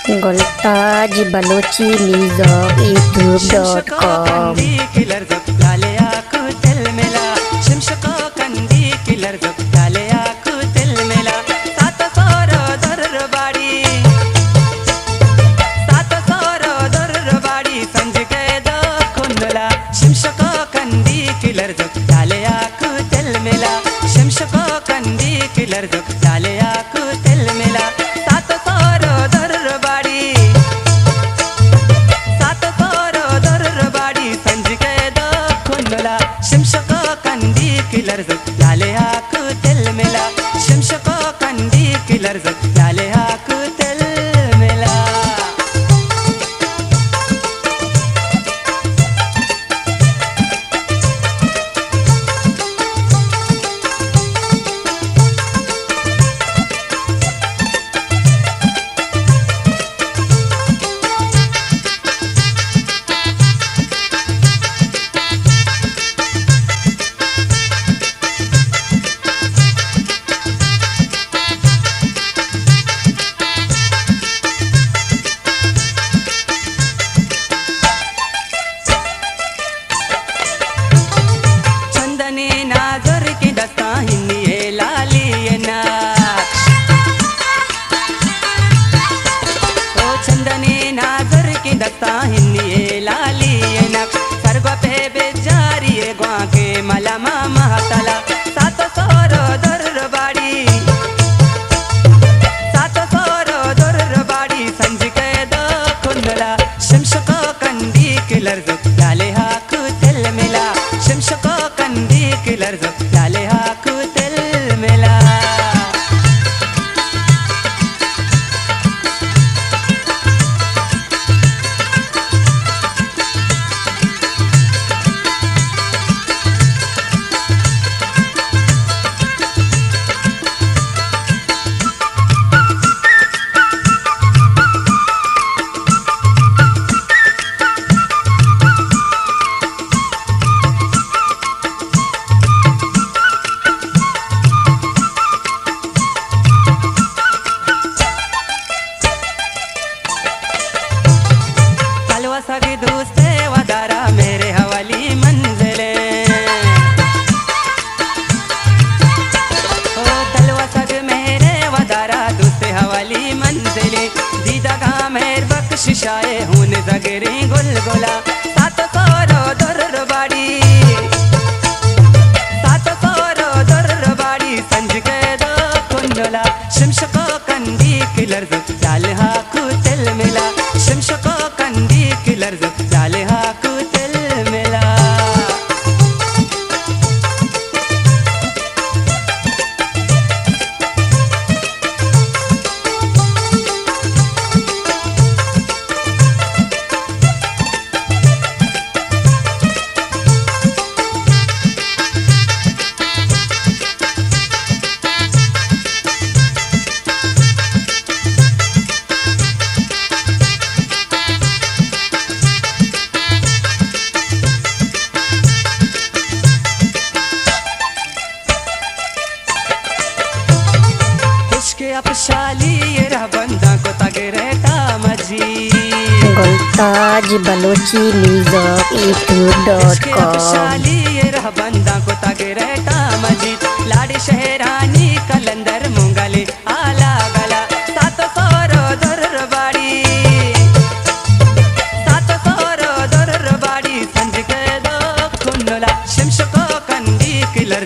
गोल्ताज Balochi news यूट्यूब.com शिशाए हून जगरी गुलगुला सात सोरो दरबाड़ी सात सोरो दरबाड़ी संज के दो कुंडला शिमश को कंदी किलर जाल हाकू तिल मिला शिमश को कंदी किलर जाल हाकू तिल मिला अपशाली ये रह बंदा को तगरे तामजी गोल्ताज बलोची न्यूज़ यूट्यूब.com अपशाली ये रह बंदा को तगरे तामजी लाड़ी शहरानी कलंदर मुंगले आला गला सात सोरो दरबाड़ी सात सोरो दरबाड़ी संज के दो कुंडला शिमश को कंदी किलर